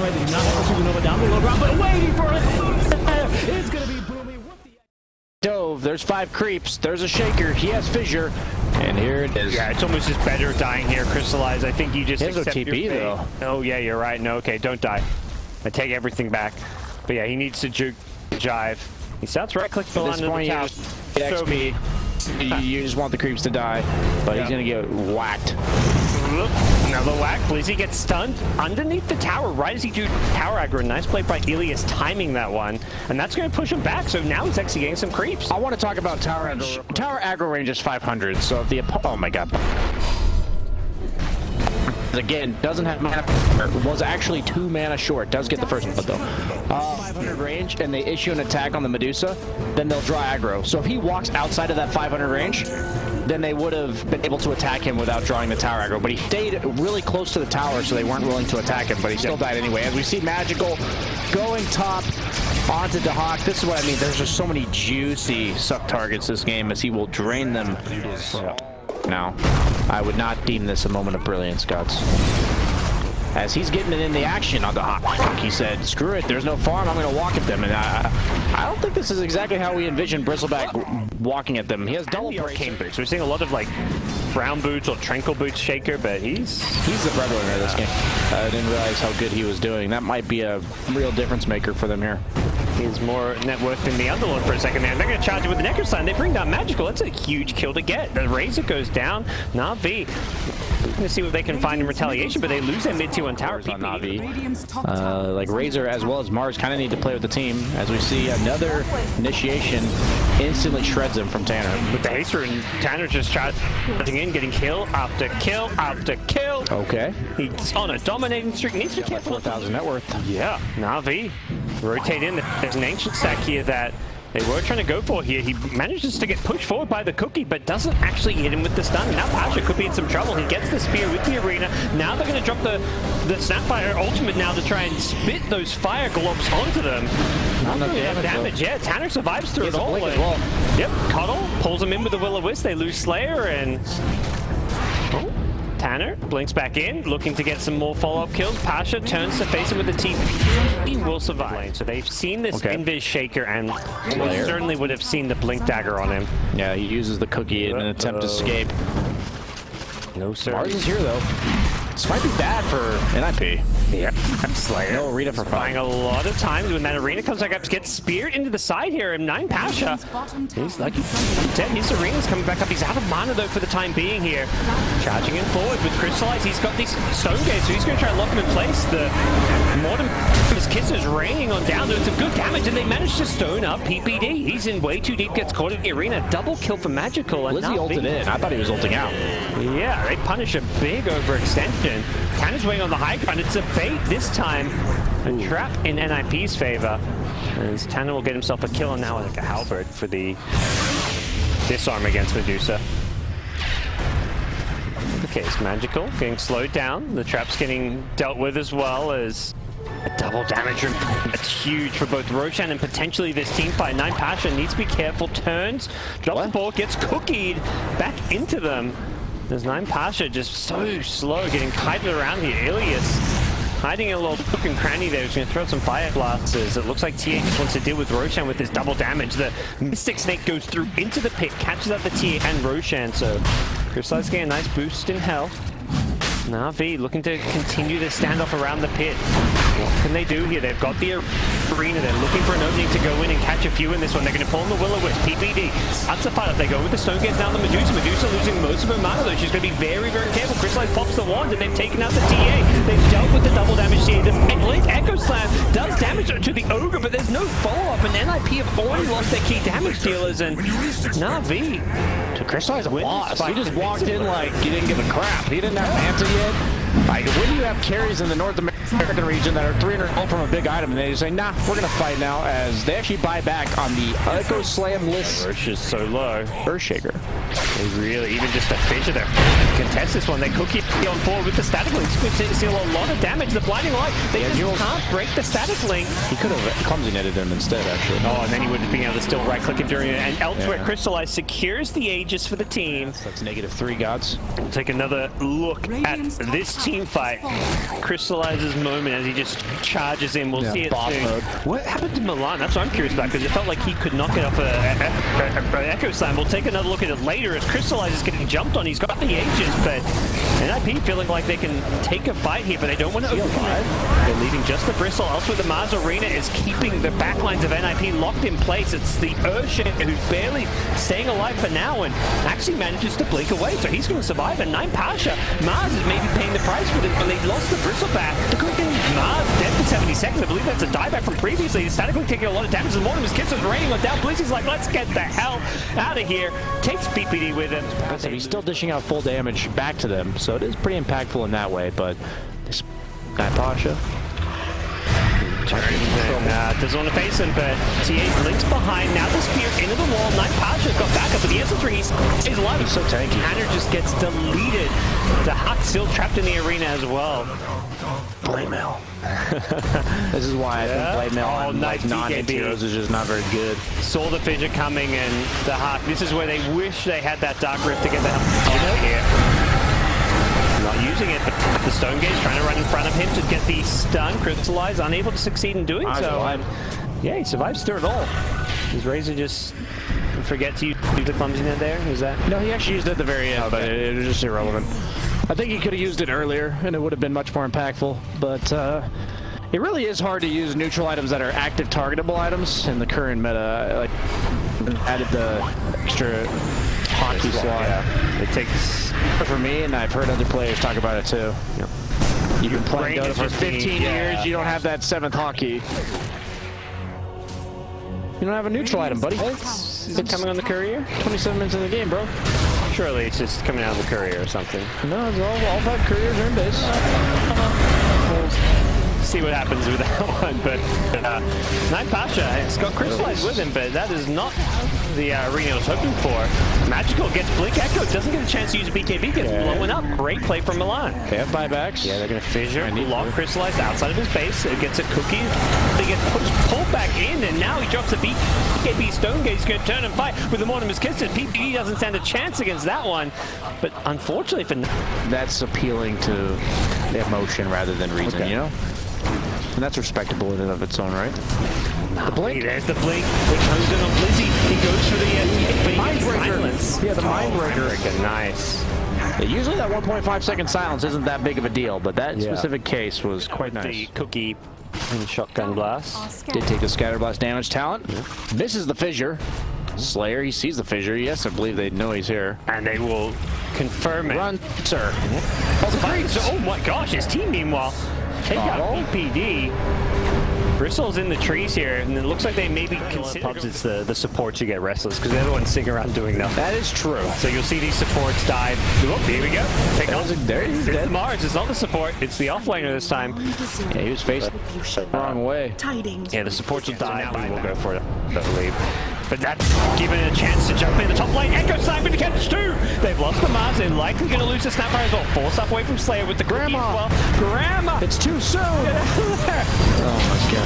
right. They do not have a supernova down the low ground, but waiting for it. It's going to be Boomy. Dove, there's 5 creeps, there's a shaker, he has fissure, and here it is. Yeah, it's almost just better dying here, Crystallize. I think you just accept TP your fate. though. Oh yeah, you're right. No, okay, don't die. I take everything back. But yeah, he needs to jive. He starts right-click the line of the tower. XP. You just want the creeps to die, but he's gonna get whacked. Another whack. Blizzy gets stunned underneath the tower right as he do tower aggro. Nice play by Ilias timing that one, and that's going to push him back. So now he's actually getting some creeps. I want to talk about tower aggro. Tower aggro range is 500. So if the oh my god. Again, doesn't have mana, was actually 2 mana short, does get the first blood though. 500 range, and they issue an attack on the Medusa, then they'll draw aggro. So if he walks outside of that 500 range, then they would have been able to attack him without drawing the tower aggro. But he stayed really close to the tower, so they weren't willing to attack him, but he still died anyway. As we see Magical going top onto Dahak. This is what I mean, there's just so many juicy suck targets this game as he will drain them. Now, I would not deem this a moment of brilliance, gods. As he's getting it in the action on the hot, he said, screw it, there's no farm, I'm going to walk at them. And I don't think this is exactly how we envision Bristleback walking at them. He has double arcane boots. We're seeing a lot of like brown boots or tranquil boots shaker, but he's the breadwinner of this game. I didn't realize how good he was doing. That might be a real difference maker for them here. He's more net worth than the Underlord for a second there. They're going to charge it with the Necro Sign. They bring down Magical. That's a huge kill to get. The Razor goes down. Navi. We're going to see what they can find in retaliation, but they lose their mid-tier on tower. On Navi. Like Razor as well as Mars kind of need to play with the team. As we see another initiation instantly shreds him from Tanner. With the Haster and Tanner just charging in, getting kill after kill after kill. Okay. He's on a dominating streak. Needs to be careful. 4,000 net worth. Yeah. Navi. Rotate in. There's an ancient stack here that they were trying to go for here. He manages to get pushed forward by the Cookie, but doesn't actually hit him with the stun. And now Pasha could be in some trouble. He gets the spear with the arena. Now they're going to drop the Snapfire ultimate now to try and spit those fire globs onto them. Not really damage. Yeah, Tanner survives through it all. Well. Yep, Cuddle pulls him in with the Will-O-Wisp. They lose Slayer and... Oh. Tanner blinks back in, looking to get some more follow-up kills. Pasha turns to face him with the TP. He will survive. So they've seen this Invis Shaker, and certainly would have seen the Blink Dagger on him. Yeah, he uses the Cookie in an attempt to escape. No, sir. Mars is here, though. This might be bad for NiP. Yeah, Slayer. No arena for buying a lot of times when that arena comes back up, gets speared into the side here. And 9 Pasha, he's lucky. His arena's coming back up. He's out of mana though for the time being here. Charging in forward with Crystallize. He's got these stone gates, so he's going to try and lock him in place. The Mortem, his kisses raining on down. There's some good damage, and they managed to stone up PPD. He's in way too deep, gets caught in the arena. Double kill for Magical. And Blizzy ulted in. I thought he was ulting out. Yeah, they punish a big overextension. Tanner's waiting on the high ground. It's a bait this time. A trap in NiP's favor. As Tanner will get himself a kill, and now like a halberd for the disarm against Medusa. Okay, it's Magical getting slowed down. The trap's getting dealt with as well as a double damage. That's huge for both Roshan and potentially this team fight. 9 Pasha needs to be careful. Turns, drops the ball, gets cookied back into them. There's 9 Pasha just so slow, getting kited around here. Ilias hiding a little hook and cranny there. He's going to throw some fire blasters. It looks like TA just wants to deal with Roshan with his double damage. The Mystic Snake goes through into the pit, catches up the TA and Roshan. So Crystallize getting a nice boost in health. Navi looking to continue the standoff around the pit. What can they do here? They've got the arena. They're looking for an opening to go in and catch a few in this one. They're going to pull in the Will-O-Wisp. PPD starts to fight up. They go with the Stone Gates down the Medusa. Medusa losing most of her mana though. She's going to be very, very careful. Crystallize pops the wand and they've taken out the TA. They've dealt with the double damage TA. The Blink Echo Slam does damage to the Ogre, but there's no follow-up. And NiP have already lost their key damage dealers. And Navi to Crystallize a loss. He just walked in like he didn't give a crap. He didn't have Manta yet. Like, when you have carries in the North American region that are 300 ult from a big item, and they just say, nah, we're going to fight now, as they actually buy back on the Echo Slam list. Ursh is so low. Earthshaker. They really, even just a Fissure there. Contest this one. They cookie on forward with the Static Link. See a lot of damage. The Blinding Light, they just can't break the Static Link. He could have clumsy netted him instead, actually. Oh, and then he would have been able to still right-click him during it. And elsewhere, Crystallize secures the Aegis for the team. That's -3 gods. We'll take another look at this team fight. Crystallizes moment as he just charges in. We'll see it boss soon. mode. What happened to Milan? That's what I'm curious about, because it felt like he could not get off an Echo Slam. We'll take another look at it later as Crystallize is getting jumped on. He's got the ages, but NiP feeling like they can take a fight here, but they don't want to overlive. They're leaving just the Bristle. Elsewhere, the Mars Arena is keeping the backlines of NiP locked in place. It's the Urshan who's barely staying alive for now and actually manages to blink away, so he's going to survive. And 9 Pasha, Mars is maybe paying the price for them when they lost the Bristle back. The quick Mars dead for 70 seconds. I believe that's a dieback from previously. He's statically taking a lot of damage. The Mortimer's Kiss is raining on down. Blizzy's like, let's get the hell out of here. Takes BPD with him. He's still dishing out full damage back to them, so it is pretty impactful in that way, but this guy Pasha doesn't want to face him, but TA links behind. Now the spear into the wall. 9 Pasha's got backup, but the ESL3 is alive. He's so tanky. Tanner just gets deleted. The Hawk still trapped in the arena as well. Playmail. This is why I think Playmail on like non-hit heroes is just not very good. Saw the fissure coming, and the Hawk. This is where they wish they had that Dark Rift to get the hell out of here. Not using it, but the Stone Gauge trying to run in front of him to get the stun. Crystallize, unable to succeed in doing so. Yeah, he survives through it all. Does Razor just forget to use the clumsy net there? Is that? No, he actually used it at the very end, but it was just irrelevant. I think he could have used it earlier, and it would have been much more impactful, but it really is hard to use neutral items that are active targetable items in the current meta. Like, added the extra hockey slot. Yeah. It takes for me, and I've heard other players talk about it too. Yep. You've been playing Dota for 15 years, you don't have that 7th hockey. You don't have a neutral item, buddy. Is it coming on the courier? 27 minutes in the game, bro. Surely it's just coming out of the courier or something. No, it's all 5 couriers are in base. We'll see what happens with that one, but 9 Pasha has got Crystallized with him, but that is not the arena was hoping for. Magical gets Blink Echo, doesn't get a chance to use BKB, gets blown up. Great play from Milan. They have buybacks. Yeah, they're going to fissure, lock Crystallized outside of his base. It gets a cookie. They get pulled back in, and now he drops a BKB Stone Gate. He's going to turn and fight with the Mortimer's Kiss. PPD doesn't stand a chance against that one, but unfortunately for... That's appealing to emotion rather than reason, you know? And that's respectable in and of its own right. The blink. There's the blink. It comes in on Blizzy. He goes for the Mindbreaker. Yeah, the Mindbreaker. Nice. Yeah, usually that 1.5 second silence isn't that big of a deal, but that specific case was quite nice. The cookie and shotgun blast. Did take the scatter blast damage talent. Misses the fissure. Slayer, he sees the fissure. Yes, I believe they know he's here. And they will confirm it. Run, sir. Oh my gosh, his team meanwhile. Take out BPD. Bristle's in the trees here, and it looks like they maybe consider it's the supports who get restless, because everyone's sitting around doing nothing. That is true. So you'll see these supports dive. Oh, here we go. Take off. There he's dead. Mars, it's not the support, it's the offlaner this time. Yeah, he was facing the wrong way. Yeah, the supports will die. So now we will go for it, I believe. But that's given it a chance to jump in the top lane. Echo Sniper to catch 2. They've lost the Mars. They're likely going to lose the Snapfire as well. Force up away from Slayer with the Grandma. Grandma. It's too soon. Get out of there. Oh my god.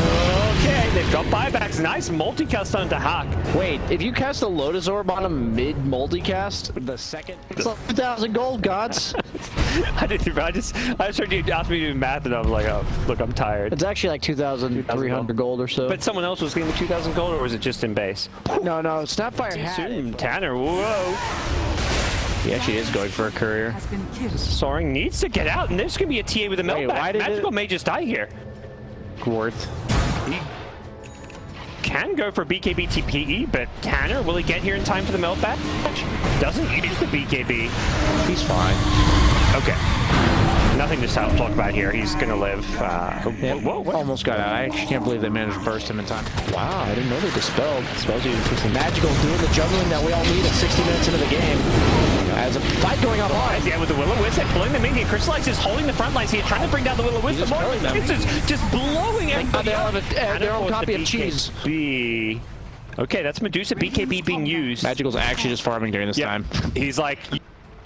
Okay, they've got buybacks. Nice multicast onto Hawk. Wait, if you cast a Lotus Orb on him mid-multicast, the second, it's like 2,000 gold, gods. I just heard you ask me to do math, and I was like, oh, look, I'm tired. It's actually like 2,300 gold or so. But someone else was getting the 2,000 gold, or was it just in base? No, Snapfire had it. Tanner, whoa. He actually is going for a courier. Soaring needs to get out, and there's going to be a TA with a meltback. Magical may just die here. Worth. He can go for BKB TPE, but Tanner, will he get here in time for the meltback? Doesn't use the BKB. He's fine. Okay. Nothing to talk about here. He's going to live. Whoa. Almost got out. I actually can't believe they managed to burst him in time. Wow, I didn't know they dispelled. Spells you increasing. Magical doing the juggling that we all need at 60 minutes into the game. As a fight going on hard. Yeah, with the Will-O-Wisp, pulling them in here. Crystallize is holding the front lines here, trying to bring down the Will-O-Wisp. The more just blowing everybody up. They have their own copy of cheese. Okay, that's Medusa BKB being used. Magical's actually just farming during this time. He's like, you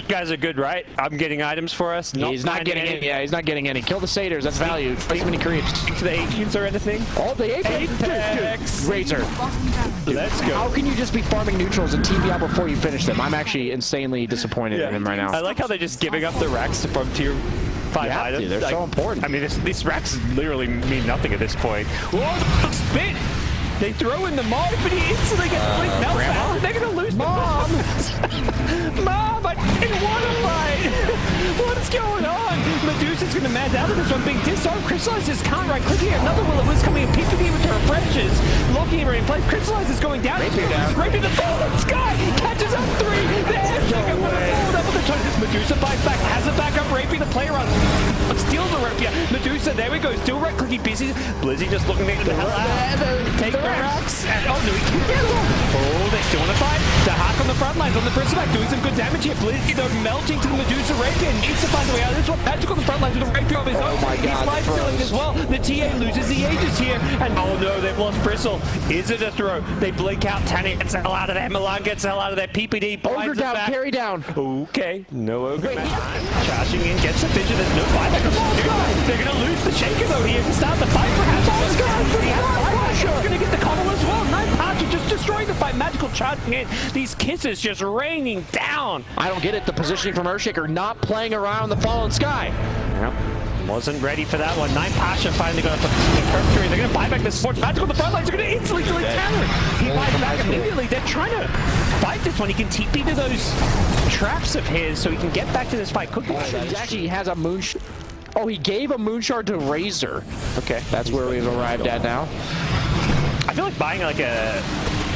guys are good, right? I'm getting items for us. He's not getting any. Yeah, he's not getting any. Kill the satyrs. That's value. Too many creeps. To the Apex or anything? Oh, the Apex. Razor. Let's go. How can you just be farming neutrals and TP out before you finish them? I'm actually insanely disappointed in him right now. I like how they're just giving up the racks to farm tier 5 items. They're so important. I mean, these racks literally mean nothing at this point. Whoa, the spin! They throw in the mob, but he instantly gets meltdown. They're gonna lose Mom! Mom, I didn't want to fight! What's going on? Medusa's gonna mad out of this one, being disarmed. Crystallize just can't right click here. Another will-o-wisp coming in, PPD with her refreshes. Locking him in place. Crystallize is going down. Rapier down. Rapier the fallen sky! Catches up 3! There! Shaker with a forward up on the turn. Medusa bites back, has it back up. Rapier the player on. Steals the Rapier. Medusa, there we go. Still right clicking busy. Blizzy just looking at the hell out. Take the racks. Oh, no, he can't get along. Oh, they still want to fight. The hack on the front lines on the Bristleback doing some good damage here. Blizzy, though, melting to the Medusa Rapier. Needs to find a way out. This one, Magic on the front lines with a Rapier of his own. My God, he's life stealing as well. The TA loses the Aegis here. And oh no, they've lost Bristle. Is it a throw? They blink out. Tanny gets the hell out of there. Milan gets the hell out of there. PPD Ogre down, back. carry down. Okay, no Ogre match. Charging in, gets the vision. There's no buyback. They're going to lose the Shaker though here to start the fight. Perhaps he's going to get the Coddle as well. NiP just destroying the fight. Magical charging in. These kisses just raining down. I don't get it. The positioning from Earthshaker not playing around the fallen sky. Yep. Wasn't ready for that one. NiP finally got the perfury. They're going to buy back the support. Magical, the front lines are going to instantly delete Tanner. He buys back immediately. They're trying to fight this one. He can TP to those traps of his so he can get back to this fight quickly. He actually has a moon. Oh, he gave a moonshard to Razor. Okay, that's where we've arrived at now. I feel like buying like a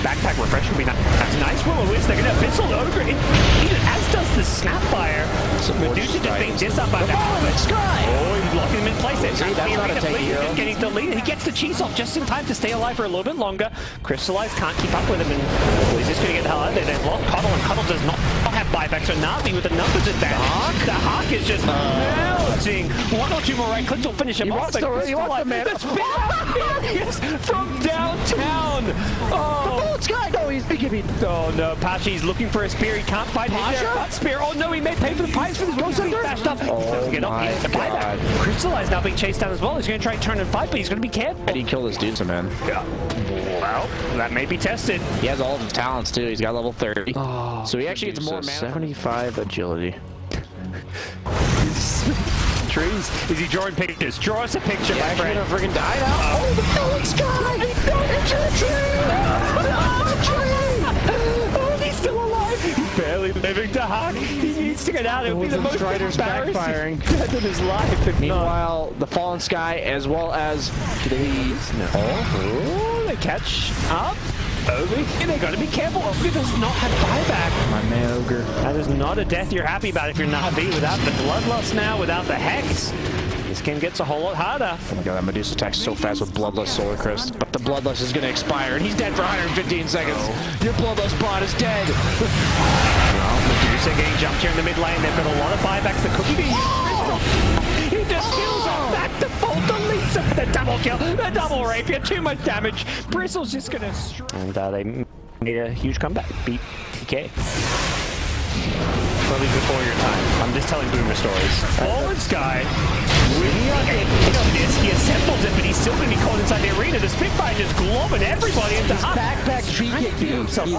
backpack refresh would be nice. Nice will-o-wisp. They're going to Abyssal Ogre, as does the Snapfire. Medusa just being dissed up by the sky. Oh, he's locking him in place. That's not a take hero. He's getting deleted. He gets the cheese off just in time to stay alive for a little bit longer. Crystallize can't keep up with him, and he's just going to get the hell out of there. They've lost Coddle, and Coddle does not have buyback, so Navi with the numbers advantage. The Hawk is just melting. One or two more right clicks will finish him off. He wants the man. Yes, from downtown. Oh. Sky, no, he's beginning. Oh no, Pashi's looking for a spear. He can't find his spear. Oh no, he may pay for the pipes for this. Ghost Hunter bashed up. Oh get my God. Crystallize now being chased down as well. He's going to try and turn and fight, but he's going to be careful. Did he kill this dude, man? Yeah. Well, that may be tested. He has all of the talents too. He's got level 30. Oh, so he actually gets more mana. 75 agility. Trees. Is he drawing pictures? Draw us a picture, my friend. Gonna freaking die now. Oh, the fallen sky! Into the tree! Oh, he's still alive. He's barely living to Hawk. He needs to get out. It would be the most embarrassing death of his life. Meanwhile, the fallen sky, as well as these. Oh, they catch up. Ogre, they're going to be careful. Ogre does not have buyback. My man, Ogre. That is not a death you're happy about if you're Navi. Without the Bloodlust now, without the Hex, this game gets a whole lot harder. Oh my God, that Medusa attacks so fast with Bloodlust Solar Crest. But the Bloodlust is going to expire, and he's dead for 115 seconds. Your Bloodlust bot is dead. Well, Medusa getting jumped here in the mid lane. They've got a lot of buybacks. The cookie being he just kills him. Back to full deletes him. The double kill. The double rapier. Too much damage. Bristle's just going to... And they made a huge comeback. Beat TK. Probably before your time. I'm just telling boomer stories. Fallen Sky. He assembles it, but he's still going to be caught inside the arena. The Spitfire just globbing everybody into his backpack.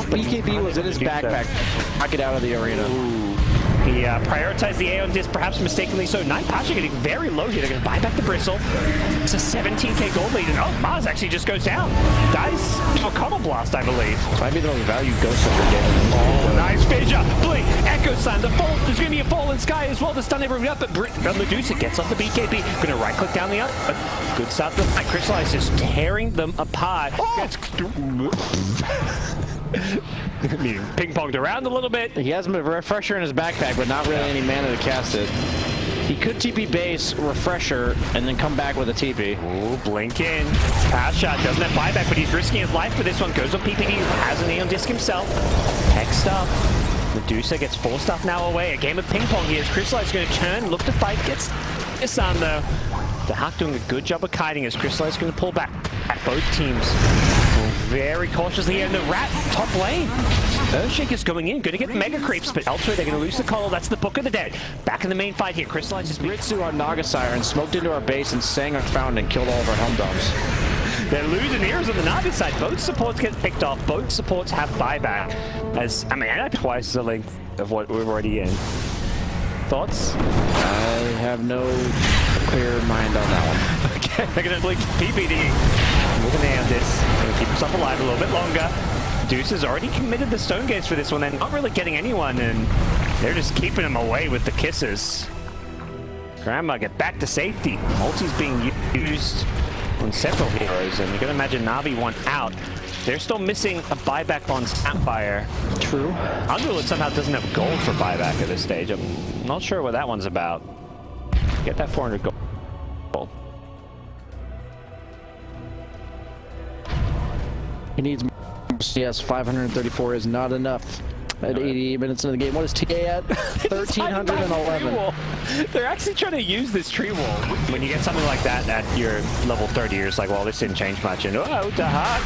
BKB was in his backpack. Knock it out of the arena. Ooh. He prioritized the Aeon Disc, perhaps mistakenly so. NiP getting very low here. They're going to buy back the Bristle. It's a 17k gold lead, and oh, Mars actually just goes down. Dies a Coddle Blast, I believe. Might be the most valued Ghost Hunter game. Oh, nice fissure. Blink, Echo Slam, the fall. There's going to be a Fallen Sky as well to stun everyone up, but Medusa gets off the BKB. Going to right click down the up, but good start to the fight. Crystallize is tearing them apart. Oh. Ping-ponged around a little bit. He has a refresher in his backpack, but not really any mana to cast it. He could TP base, refresher, and then come back with a TP. Ooh, blink in. Pass shot, doesn't have buyback, but he's risking his life for this one. Goes on PPD, has an Aeon Disc himself. Next up, Medusa gets 4 stuff now away. A game of ping-pong here. Crystallize is going to turn, look to fight, gets this on though. The Hawk doing a good job of kiting as Crystallize is going to pull back at both teams. Very cautiously here in the Rat top lane. Earthshaker's going in, going to get Mega Creeps, but elsewhere they're going to lose the Coddle. That's the Book of the Dead. Back in the main fight here, Crystallize is Ritsu on Naga Siren, smoked into our base and sang our fountain and killed all of our home domes. They're losing heroes on the Navi side. Both supports get picked off. Both supports have buyback. As I mean, twice the length of what we're already in. thoughts? I have no clear mind on that one. Okay, they're going to blink PPD. With an A on this. Going to keep himself alive a little bit longer. Deuce has already committed the stone gates for this one. They're not really getting anyone, and they're just keeping him away with the kisses. Grandma, get back to safety. Multi's being used on several heroes, and you can imagine Navi want out. They're still missing a buyback on Sapphire. True. Underwood somehow doesn't have gold for buyback at this stage. I'm not sure what that one's about. Get that 400 gold. He needs more. CS 534 is not enough at 88 minutes into the game. What is TA at? 1311. They're actually trying to use this tree wall. When you get something like that at your level 30, you're just like, well, this didn't change much. And oh, Dahak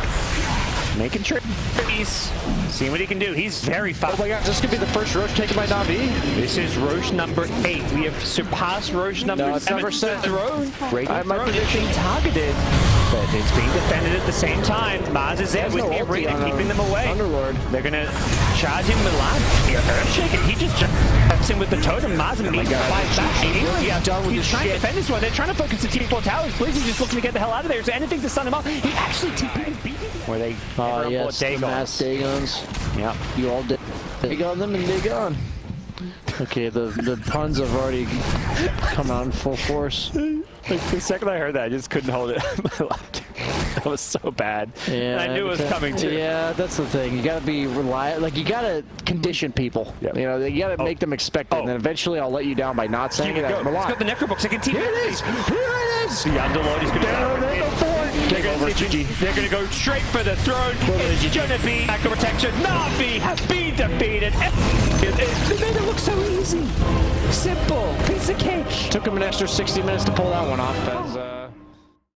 making trees. Seeing what he can do. He's very fast. Oh my god, this could be the first Roche taken by Navi. This is Roche number 8. We have surpassed Roche number 7. Number 7. Radiant Throne is being targeted, but it's being defended at the same time. Maz is there with the Radiant keeping them away. Underlord. They're going to charge him with Earthshake. He just jumps in with the totem. Maz and me flies back. He's trying to defend this one. They're trying to focus the T4 towers. Blizzy just looking to get the hell out of there. Is there anything to stun him up? He actually TP'd where they yes, the mass Dagons. Yep. You all did. They got them and they gone. Okay, the puns have already come out in full force. Like, the second I heard that, I just couldn't hold it. That was so bad. Yeah, and I knew it was coming too. Yeah, that's the thing. You gotta be reliable. Like, you gotta condition people. Yep. You know, you gotta make them expect it. And then eventually I'll let you down by not saying it. He's got the Necrobooks. They can TP. Here it is! Here it is! The Underlord is going to They're going to go straight for the throne. It's going to be back of protection. Navi has been defeated. They made it look so easy. Simple. Piece of cake. Took him an extra 60 minutes to pull that one off. As,